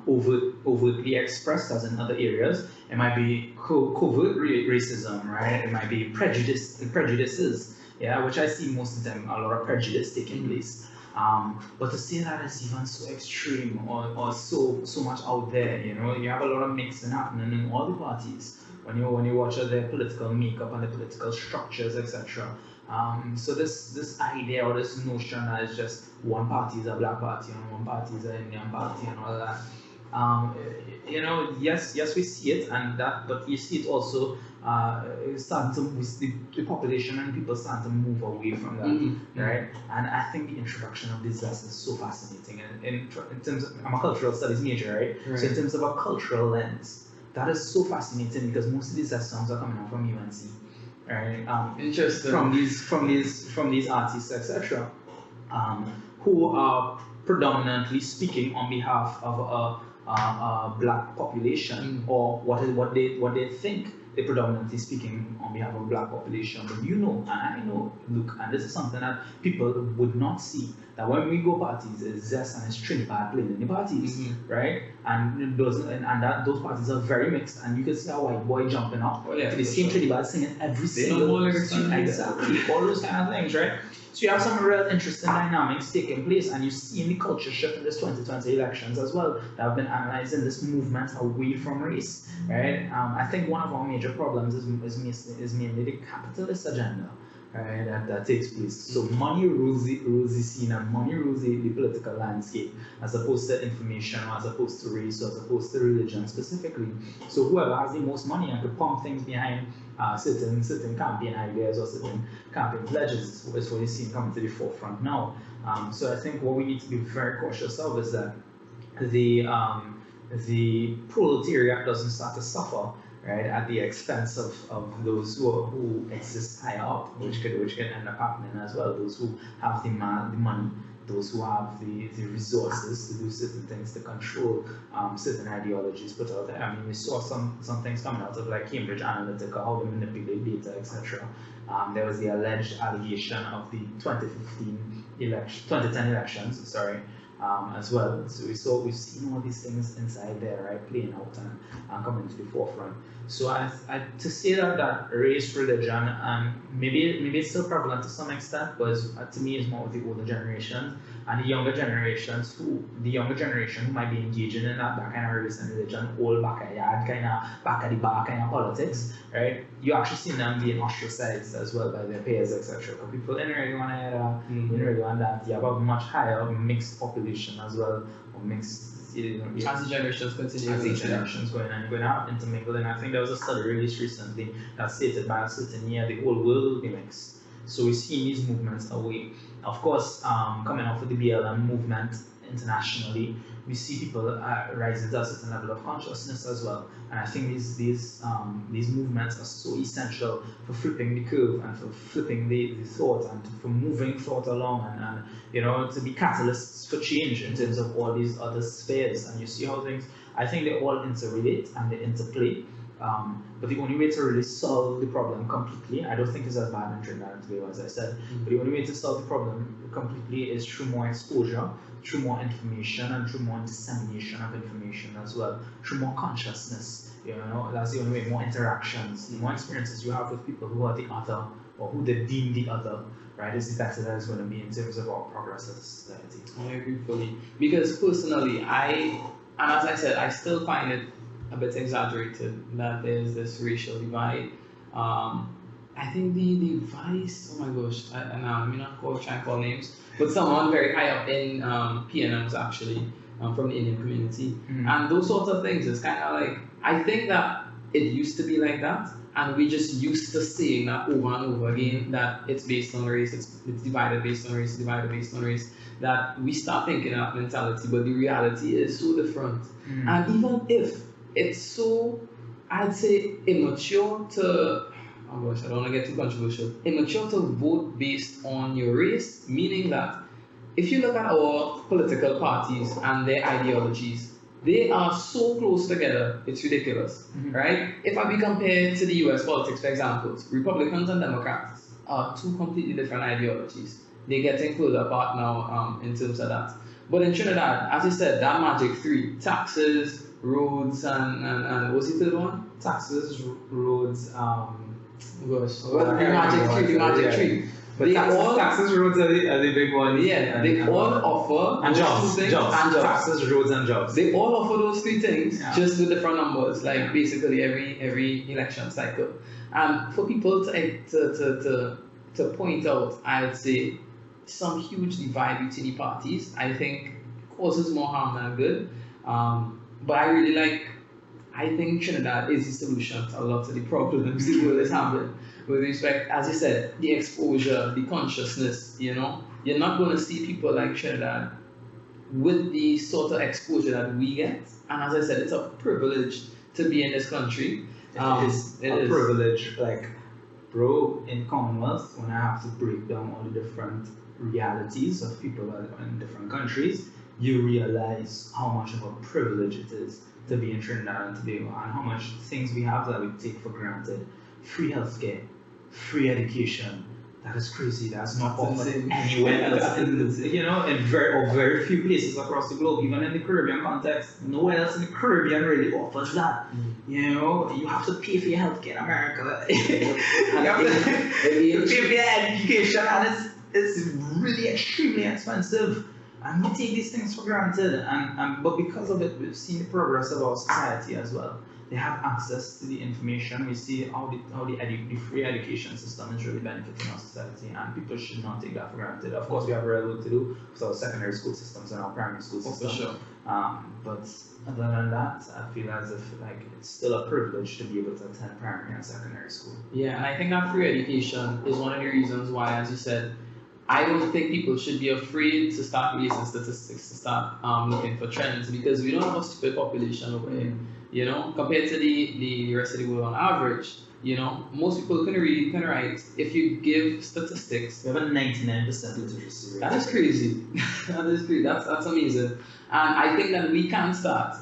overtly expressed as in other areas. It might be covert racism, right? It might be prejudices, yeah, which I see most of them, a lot of prejudice taking place. But to say that is even so extreme or so much out there, you have a lot of mixing happening in all the parties when you watch their political makeup and the political structures, etc. So this idea or this notion that it's just one party is a black party and one party is an Indian party and all that. Yes, we see it, but you see it also starting to the population and people starting to move away from that, right? And I think the introduction of disasters is so fascinating. And in terms of, I'm a cultural studies major, right? So in terms of a cultural lens, that is so fascinating because most of these songs are coming out from UNC, right? Interesting. From these artists, etc., who are predominantly speaking on behalf of a black population, or what they think they're predominantly speaking on behalf of a black population. But and I know, look, and this is something that people would not see. That when we go parties, it's Zest and it's Trinidad playing in the parties, right? And those parties are very mixed, and you can see a white boy jumping up. Oh, yeah, the same Trinidad singing every single exactly all those kind of things, right? So you have some real interesting dynamics taking place, and you see in the culture shift in this 2020 elections as well that have been analyzing this movement away from race, right? I think one of our major problems is mainly the capitalist agenda, right, that takes place. So money rules the scene, and money rules the political landscape, as opposed to information, or as opposed to race, or as opposed to religion specifically. So whoever has the most money and could pump things behind certain campaign ideas or certain campaign pledges is what you see coming to the forefront now. So I think what we need to be very cautious of is that the proletariat doesn't start to suffer, right, at the expense of those who exist higher up, which can end up happening as well. Those who have the money, those who have the resources to do certain things, to control certain ideologies put out there. I mean, we saw some things coming out of like Cambridge Analytica, how they manipulate data, etc. There was the alleged allegation of the 2010 elections, as well. So we've seen all these things inside there, right, playing out and coming to the forefront. So I to say that race, religion, maybe it's still prevalent to some extent, but to me it's more of the older generation and the younger generation who might be engaging in that kind of race and religion, old backyard back at the bar kind of politics, right? You actually see them being ostracized as well by their peers, etc. Because people didn't really want to hear that, didn't really want that. You have a much higher mixed population as well, or mixed. As the generations continue, as the generations going out intermingled, and I think there was a study released recently that stated by a certain year the whole world will be mixed. So we're seeing these movements away. Of course, coming off of the BLM movement internationally, we see people rising to a certain level of consciousness as well. And I think these movements are so essential for flipping the curve and for flipping the thought and for moving thought along and to be catalysts for change in terms of all these other spheres. And you see how things, I think they all interrelate and they interplay. But the only way to really solve the problem completely, I don't think it's as bad in Trinidad and Tobago as I said, but the only way to solve the problem completely is through more exposure, through more information, and through more dissemination of information as well, through more consciousness. That's the only way. More interactions, the more experiences you have with people who are the other or who they deem the other, right, is the better that is going to be in terms of our progress as a society. I agree fully. Because personally, and as I said, I still find it a bit exaggerated that there's this racial divide. I think the vice, oh my gosh, let me not try and call names, but someone very high up in PNMs actually, from the Indian community. And those sorts of things, it's kind of like, I think that it used to be like that, and we just used to saying that over and over again, that it's based on race, it's divided based on race, divided based on race, that we start thinking that mentality, but the reality is so different. And even if it's so, I'd say, immature to, oh gosh, I don't want to get too controversial, immature to vote based on your race, meaning that if you look at our political parties and their ideologies, they are so close together, it's ridiculous, right? If we compare to the US politics, for example, Republicans and Democrats, are two completely different ideologies. They're getting further apart now in terms of that. But in Trinidad, as you said, that magic three: taxes, roads, and what's the third one? Taxes, roads, Gosh, well, the magic tree, the magic tree. But taxes, roads are the big ones. Yeah, they all offer and those jobs, two things, jobs, and jobs. taxes, roads, and jobs. They all offer those three things, Yeah. just with different numbers, like basically every election cycle. And for people to point out, I'd say some huge divide between the parties, I think causes more harm than good. But I think Trinidad is the solution to a lot of the problems the world is having. With respect, as you said, the exposure, the consciousness, you're not going to see people like Trinidad with the sort of exposure that we get. And as I said, it's a privilege to be in this country. It is a privilege. Like, bro, in Commonwealth, when I have to break down all the different realities of people that are in different countries, you realize how much of a privilege it is to be in Trinidad and Tobago, and how much things we have that we take for granted. Free healthcare, free education. That is crazy. That's not offered anywhere else. In very few places across the globe, even in the Caribbean context, nowhere else in the Caribbean really offers that. You have to pay for your healthcare in America. You have to pay for your education, and it's really extremely expensive. And we take these things for granted, but because of it, we've seen the progress of our society as well. They have access to the information. We see how the free education system is really benefiting our society, and people should not take that for granted. Of course, we have real work to do with our secondary school systems and our primary school systems. For sure. But other than that, I feel as if it's still a privilege to be able to attend primary and secondary school. Yeah, and I think that free education is one of the reasons why, as you said, I don't think people should be afraid to start releasing statistics, to start looking for trends, because we don't have a stupid population over here. Compared to the rest of the world on average, most people can read, can write. If you give statistics, we have a 99% literacy rate. That is crazy. That is crazy. That's amazing. And I think that we can start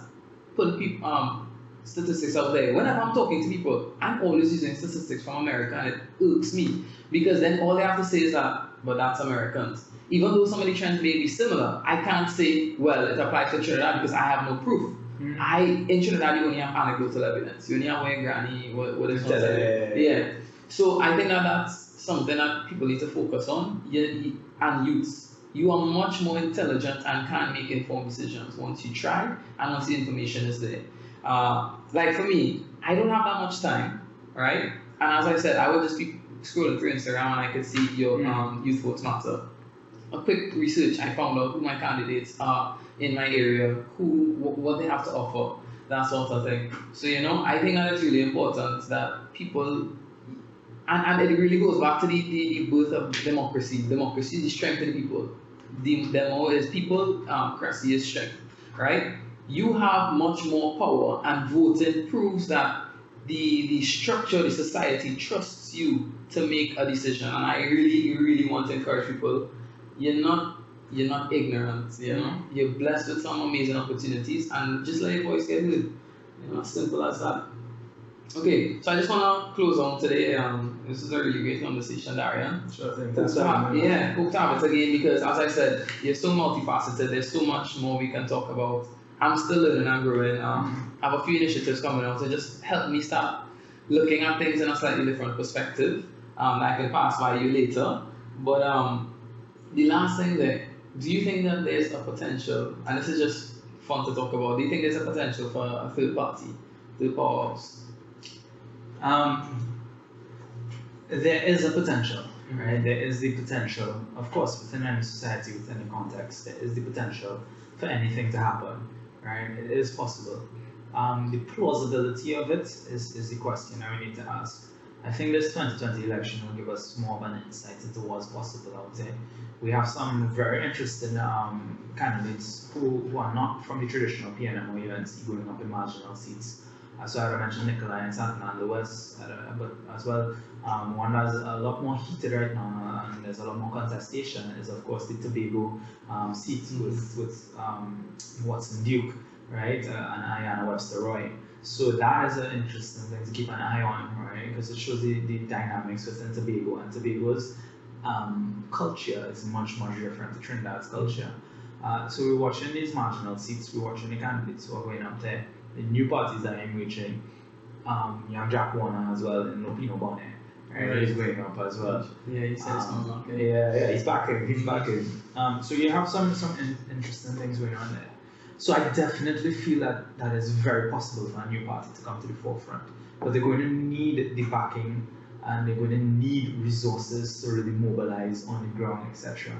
putting people, statistics out there. Whenever I'm talking to people, I'm always using statistics from America, and it irks me, because then all they have to say is that, but that's Americans. Even though some of the trends may be similar, I can't say, well, it applies to Trinidad because I have no proof. In Trinidad, you only have anecdotal evidence. You only have one granny, what is it? Yeah. So I think that that's something that people need to focus on. And youths, you are much more intelligent and can make informed decisions once you try and once the information is there. Like for me, I don't have that much time, right? And as I said, I would just be scrolling through Instagram and I could see your Youth Votes Matter. A quick research, I found out who my candidates are in my area, what they have to offer, that sort of thing. So I think that it's really important that people, and it really goes back to the birth of democracy. Democracy is the strength of the people. The demo is people, cracy is strength, right? You have much more power, and voting proves that the structure of the society trusts you to make a decision. And I really, really want to encourage people, you're not ignorant, You're blessed with some amazing opportunities, and just let your voice get heard. As simple as that. Okay, so I just want to close on today. This is a really great conversation, Darrion. Sure thing. Hope to have it again, because as I said, you're so multifaceted. There's so much more we can talk about. I'm still learning and growing. I have a few initiatives coming out to just help me start looking at things in a slightly different perspective that I can pass by you later. But the last thing there, do you think that there's a potential, and this is just fun to talk about, do you think there's a potential for a third party, third powers? There is a potential, right? There is the potential, of course, within any society, within any context, there is the potential for anything to happen, right? It is possible. The plausibility of it is the question that we need to ask. I think this 2020 election will give us more of an insight into what's possible out there. We have some very interesting candidates who are not from the traditional PNM or UNC, growing up in marginal seats. So I mentioned Nikolai and Santana in the West, but as well, one that's a lot more heated right now, and there's a lot more contestation, is of course the Tobago seat with Watson Duke, right, and Ayanna Webster Roy. So that is an interesting thing to keep an eye on, right? Because it shows the dynamics within Tobago, and Tobago's culture is much different to Trinidad's culture. So we're watching these marginal seats, we're watching the candidates who are going up there, the new parties that are emerging. You have Jack Warner as well in Lopino Bonnet. Right? He's going up as well. Yeah, he says something. Yeah, he's back in. So you have some interesting things going on there. So I definitely feel that is very possible for a new party to come to the forefront. But they're going to need the backing, and they're going to need resources to really mobilize on the ground, etc.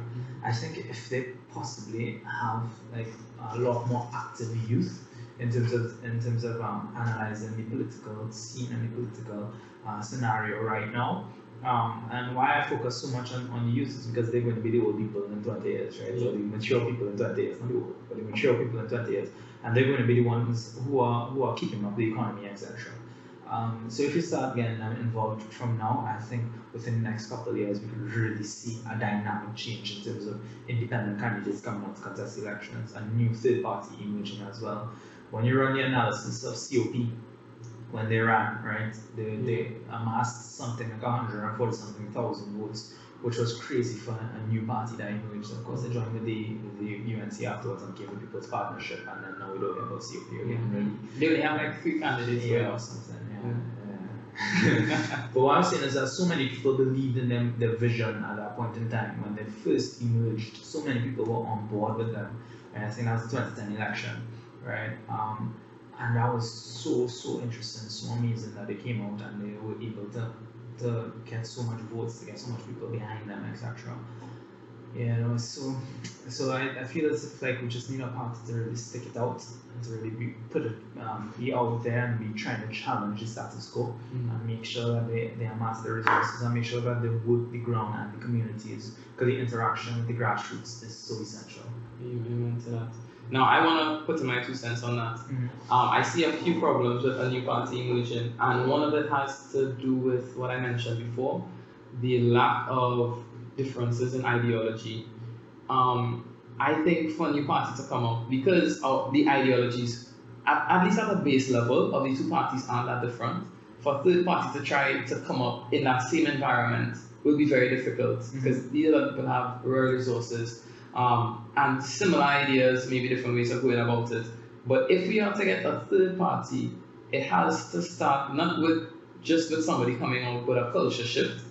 I think if they possibly have like a lot more active youth in terms of analyzing the political scene and the political scenario right now. And why I focus so much on the youth is because they're going to be the old people in 20 years, right? So the mature people in 20 years, not the old, but the mature people in 20 years, and they're going to be the ones who are keeping up the economy, etc. So if you start getting them involved from now, I think within the next couple of years we can really see a dynamic change in terms of independent candidates coming out to contest elections and new third party emerging as well. When you run the analysis of COP, when they ran, right, they amassed something like 140 something thousand votes, which was crazy for a new party that emerged. Of course, they joined with the UNC afterwards and came with People's Partnership, and then now we don't hear about COP again, really. They only have like 3 candidates or something, But what I'm saying is that so many people believed in their vision at that point in time when they first emerged. So many people were on board with them, and I think that was the 2010 election, right? And that was so interesting, so amazing that they came out and they were able to get so much votes, to get so much people behind them, etc. So I feel as if like we just need a party to really stick it out and to really be out there and be trying to challenge the status quo and make sure that they amass the resources and make sure that they work the ground and the communities, because the interaction with the grassroots is so essential. Amen to that. Now, I want to put in my 2 cents on that. I see a few problems with a new party emerging, and one of it has to do with what I mentioned before, the lack of differences in ideology. I think for a new party to come up, because the ideologies, at least at the base level of the 2 parties, aren't that different, for a third party to try to come up in that same environment will be very difficult, because these other people have rare resources, and similar ideas, maybe different ways of going about it. But if we are to get a third party, it has to start not with somebody coming out with a culture shift,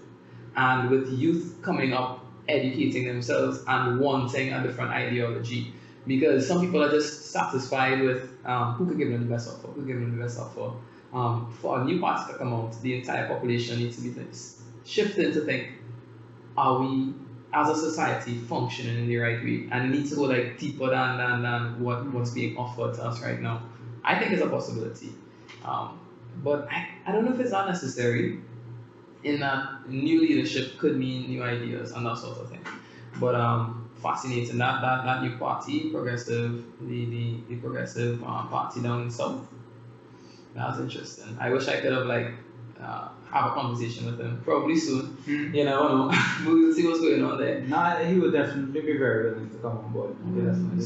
and with youth coming up, educating themselves and wanting a different ideology. Because some people are just satisfied with who could give them the best offer, for a new party to come out, the entire population needs to be shifted to think, are we as a society functioning in the right way? And it needs to go like deeper than what's being offered to us right now. I think it's a possibility. But I don't know if it's not necessary, in that new leadership could mean new ideas and that sort of thing. But fascinating that new party, progressive, the progressive party down south. That was interesting. I wish I could have have a conversation with him. Probably soon. You never know. We'll see what's going on there. Nah, he would definitely be very willing to come on board. Definitely.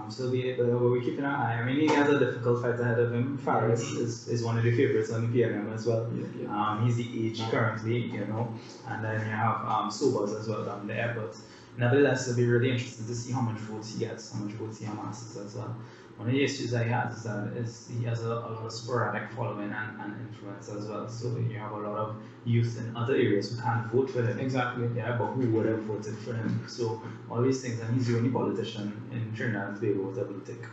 So we're keeping an eye. I mean, he has a difficult fight ahead of him. Faris is one of the favorites on the PMM as well. He's the age currently, and then you have Sobers as well down there. But nevertheless, it'll be really interesting to see how much votes he gets, how much votes he amasses as well. One of the issues that he has is that he has a lot of sporadic following and influence as well. So you have a lot of youth in other areas who can't vote for him. Exactly. Yeah, but who would have voted for him? So all these things, and he's the only politician in Trinidad to be able to blue tick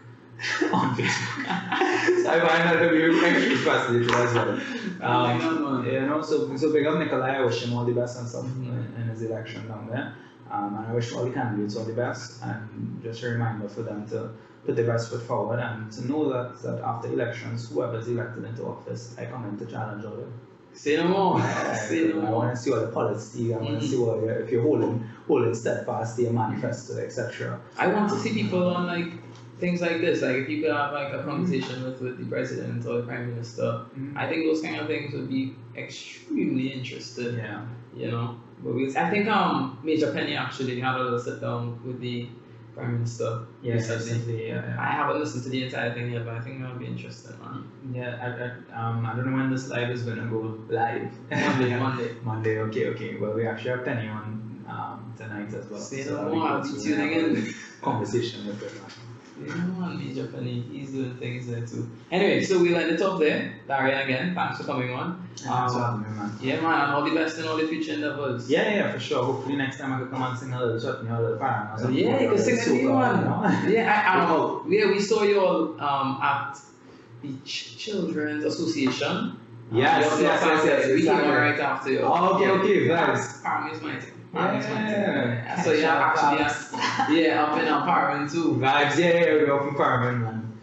on Facebook. So I find that to be extremely fascinating as well. So big up Nikolai. I wish him all the best and stuff in his election down there. And I wish all the candidates all the best, and just a reminder for them to put their best foot forward and to know that after elections, whoever is elected into office, I come in to challenge all them. Say no more. I want to see all the policy. I want to see what if you're holding steadfast to your manifesto, etc. I want to see people on things like this. Like if you could have a conversation with the president or the prime minister, I think those kind of things would be extremely interesting. Yeah. But I think Major Penny actually had a little sit down with the Prime Minister. Yeah, recently. Yeah. I haven't listened to the entire thing yet, but I think that'll be interesting, man. Yeah, I don't know when this live is gonna go live. Monday. Okay. Well, we actually have Penny on tonight as well. Say no more. I'll be tuning in. Conversation with her. You know, Major Penny, he's doing things there too. Anyway, so we'll end it off there. Darrion, again, thanks for coming on. Thanks for having me, man. Yeah, man, and all the best in all the future endeavors. Yeah, for sure. Hopefully next time I can come and sing a little shot, a little parang or something. Yeah, you can sing anything, man. Yeah, I don't know. Yeah, we saw you all at the Children's Association. Yes. We came on right after you. Okay, guys. Param is my thing. Yeah. So yeah, actually, up in Param too. Vibes, yeah, we're from Param, man.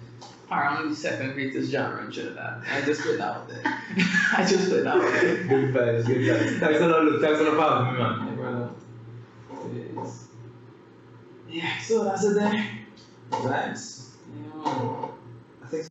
Param is the second greatest genre in Trinidad. I just put that out there. Good vibes. Thanks a lot, Luke. Thanks a lot for having me, man. Hey, brother. Yeah, so that's it there. Vibes. Yeah.